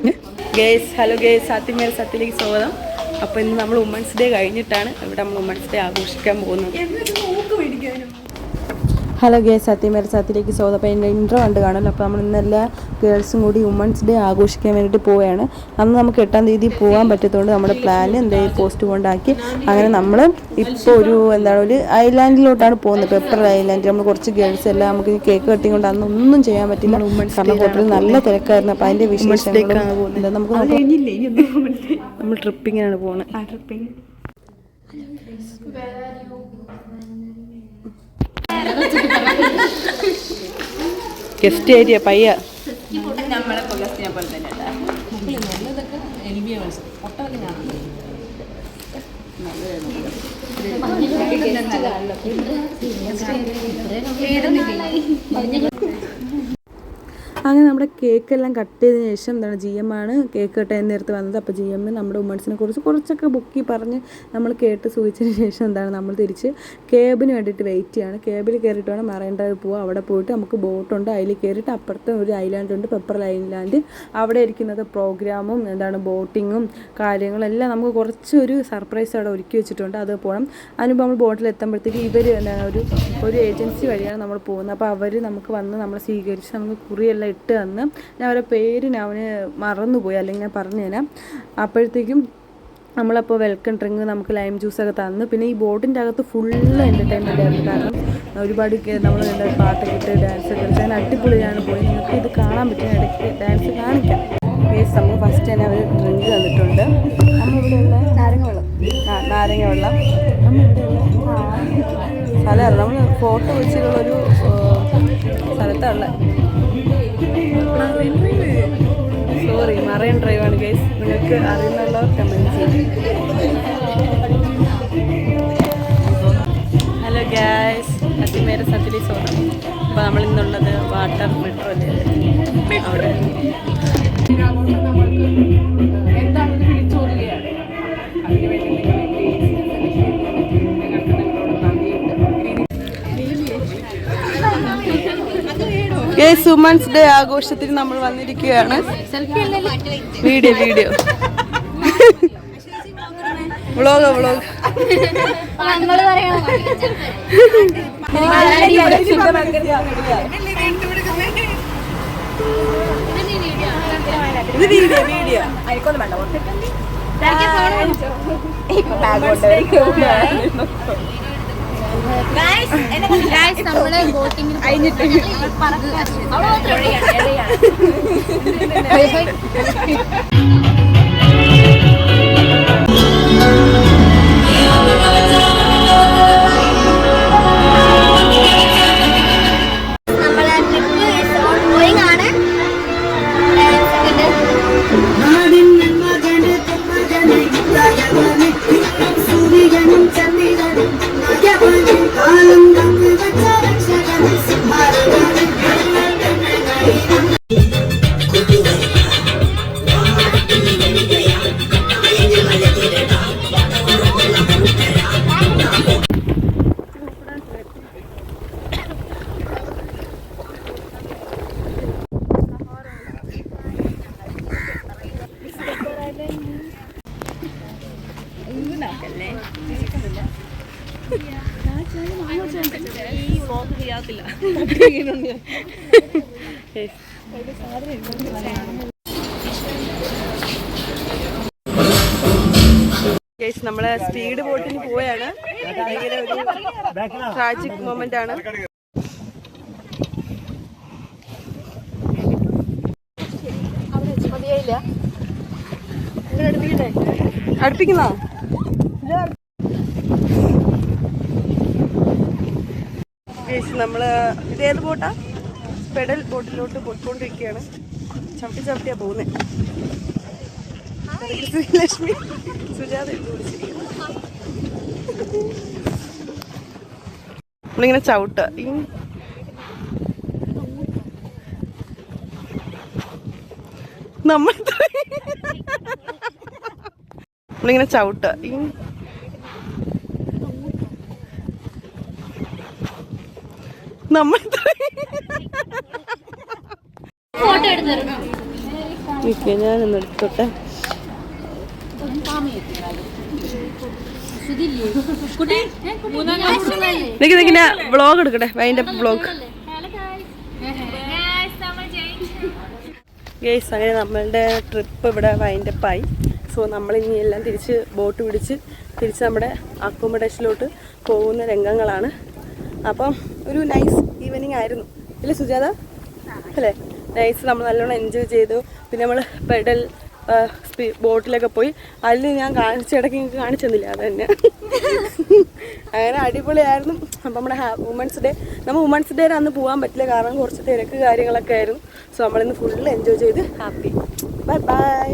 Guys hello guys സാത്തിമേൽ സത്തിലേക്ക് സ്വാഗതം. അപ്പോൾ ഇന്ന് നമ്മൾ വുമൻസ് ഡേ കഴിഞ്ഞിട്ടാണ് ഇവിടെ നമ്മൾ വുമൻസ് ഡേ ആഘോഷിക്കാൻ പോകുന്നത്. ഹലോ ഗേസ് സത്യമേൽ സത്തിലേക്ക് സ്വാഗതം. അപ്പോൾ എൻ്റെ ഇൻട്രോ കണ്ട് കാണുമല്ലോ. അപ്പോൾ നമ്മൾ ഇന്നെല്ലാ ഗേൾസും കൂടി വുമൻസ് ഡേ ആഘോഷിക്കാൻ വേണ്ടിയിട്ട് പോവുകയാണ്. അന്ന് നമുക്ക് 8-ാം തീയതി പോകാൻ പറ്റത്തുകൊണ്ട് നമ്മുടെ പ്ലാൻ എന്തെങ്കിലും പോസ്റ്റ് കൊണ്ടാക്കി അങ്ങനെ നമ്മൾ ഇപ്പോൾ ഒരു ഐലാൻഡിലോട്ടാണ് പോകുന്നത്. Pepper island. നമ്മൾ കുറച്ച് ഗേൾസ് എല്ലാം നമുക്ക് കേക്ക് കട്ടിങ് കൊണ്ട് അന്ന് ഒന്നും ചെയ്യാൻ പറ്റില്ല. കാരണം ഹോട്ടലിൽ നല്ല തിരക്കായിരുന്നു. അപ്പോൾ അതിൻ്റെ വിശേഷങ്ങളാണ് പോകുന്നത്. നമുക്ക് നമ്മൾ ട്രിപ്പിങ്ങിനാണ് പോകുന്നത്. ഗസ്റ്റ് ഏരിയ പയ്യ അങ്ങനെ നമ്മുടെ കേക്കെല്ലാം കട്ട് ചെയ്തതിന് ശേഷം GM ആണ് കേക്ക് കട്ട് ചെയ്യാൻ നേരത്ത് വന്നത്. അപ്പോൾ GM നമ്മുടെ വുമൻസിനെ കുറിച്ച് കുറച്ചൊക്കെ ബുക്കി പറഞ്ഞ് നമ്മൾ കേട്ട് സൂചിച്ചതിന് ശേഷം നമ്മൾ തിരിച്ച് കേബിന് വേണ്ടിയിട്ട് വെയിറ്റ് ചെയ്യാണ്. കേബിൽ കയറിയിട്ട് വേണം മറൈൻ ഡ്രൈവ് പോവുക. അവിടെ പോയിട്ട് നമുക്ക് ബോട്ടുണ്ട്. അതിൽ കയറിയിട്ട് അപ്പുറത്ത് ഒരു ഐലാൻഡ് ഉണ്ട്, പെപ്പർ ഐലാൻഡ്. അവിടെ ഇരിക്കുന്നത് പ്രോഗ്രാമും ബോട്ടിങ്ങും കാര്യങ്ങളെല്ലാം നമുക്ക് കുറച്ചൊരു സർപ്രൈസ് അവിടെ ഒരുക്കി വെച്ചിട്ടുണ്ട്. അത് പോകണം. അതിനുമ്പോൾ നമ്മൾ ബോട്ടിൽ എത്തുമ്പോഴത്തേക്ക് ഇവർ ഒരു ഏജൻസി വഴിയാണ് നമ്മൾ പോകുന്നത്. അപ്പോൾ അവർ നമുക്ക് വന്ന് നമ്മളെ സ്വീകരിച്ച് നമുക്ക് കുറിയെല്ലാം ഇട്ട് തന്ന് ഞാൻ അവരുടെ പേര് അവന് മറന്നുപോയി, അല്ലെങ്കിൽ ഞാൻ പറഞ്ഞു തരാം. അപ്പോഴത്തേക്കും നമ്മളപ്പോൾ വെൽക്കം ഡ്രിങ്ക് നമുക്ക് ലൈം ജ്യൂസൊക്കെ തന്നു. പിന്നെ ഈ ബോട്ടിൻ്റെ അകത്ത് ഫുള്ള് എൻ്റർടൈൻമെൻ്റ് ആയിരുന്നു. കാരണം ഒരുപാട് നമ്മൾ പാട്ടൊക്കെ ഇട്ട് ഡാൻസ് കളിച്ച് അങ്ങനെ അടിപൊളിയാണ് പോയി. നിങ്ങൾക്ക് ഇത് കാണാൻ പറ്റുന്ന ഇടയ്ക്ക് ഡാൻസ് കാണിക്കാം. നമ്മൾ ഫസ്റ്റ് തന്നെ അവർ ഡ്രിങ്ക് തന്നിട്ടുണ്ട്. നമ്മളിവിടെയുള്ള നാരങ്ങ വെള്ളം നമ്മളിവിടെയുള്ള സ്ഥലമല്ല, നമ്മൾ ഫോട്ടോ വെച്ചിട്ടുള്ളൊരു സ്ഥലത്തുള്ള മറൈൻ ഡ്രൈവ് ആണ് ഗൈസ്. നിങ്ങൾക്ക് അറിയുന്നുള്ളവർ കമൻറ്റ് ചെയ്യും. ഹലോ ഗൈസ്, സത്യമേര സത്തിലി സോണം. അപ്പോൾ നമ്മൾ ഇന്നുള്ളത് വാട്ടർ മെട്രോ അല്ലേ അവിടെ. വുമൻസ് ഡേ ആഘോഷത്തിന് നമ്മൾ വന്നിരിക്കുകയാണ്. വീഡിയോ വ്ളോഗ് നമ്മള് ബോട്ടിങ്ങിൽ കഴിഞ്ഞിട്ട് നമ്മള് സ്പീഡ് ബോട്ടിന് പോയാണ്. ഭയങ്കര ഒരു ട്രാജിക് മൊമെന്റ് ആണ്. അടുപ്പിക്കുന്നോ? നമ്മള് ഇതേത് ബോട്ടാ? പെഡൽ ബോട്ടിലോട്ട് പോയിക്കൊണ്ടിരിക്കുകയാണ്. ചവിട്ടിയാ പോകുന്നത്. ശ്രീലക്ഷ്മി സുജാത നമ്മളിങ്ങനെ ചവിട്ടുക. നമ്മളിങ്ങനെ ചവിട്ടുക. ഫോട്ടോ എടുത്തു ഓക്കെ ഞാനൊന്ന് എടുത്തോട്ടെ. നിൽക്കുന്ന വ്ളോഗ് എടുക്കട്ടെ, വൈൻഡ് അപ്പ് വ്ളോഗ്. ഗൈസ്, അങ്ങനെ നമ്മളുടെ ട്രിപ്പ് ഇവിടെ വൈൻഡ് അപ്പ് ആയി. സോ നമ്മളിനി എല്ലാം തിരിച്ച് ബോട്ട് പിടിച്ച് തിരിച്ച് നമ്മുടെ അക്കോമഡേഷനിലോട്ട് പോകുന്ന രംഗങ്ങളാണ്. അപ്പം ഒരു നൈസ് ഈവനിങ് ആയിരുന്നു ഇല്ലേ സുജാത? അല്ലേ? നൈസ്. നമ്മൾ നല്ലോണം എൻജോയ് ചെയ്തു. പിന്നെ നമ്മൾ പെഡൽ ബോട്ടിലൊക്കെ പോയി. അതിൽ ഞാൻ ഇടയ്ക്ക് നിങ്ങൾക്ക് കാണിച്ചു തന്നില്ല, അത് തന്നെ. അങ്ങനെ അടിപൊളിയായിരുന്നു. അപ്പം നമ്മുടെ വുമൻസ് ഡേ, നമ്മൾ വുമൻസ് ഡേ അന്ന് പോകാൻ പറ്റില്ല, കാരണം കുറച്ച് തിരക്ക് കാര്യങ്ങളൊക്കെ ആയിരുന്നു. സോ നമ്മളിന്ന് ഫുള്ള് എൻജോയ് ചെയ്ത് ഹാപ്പി. Bye bye.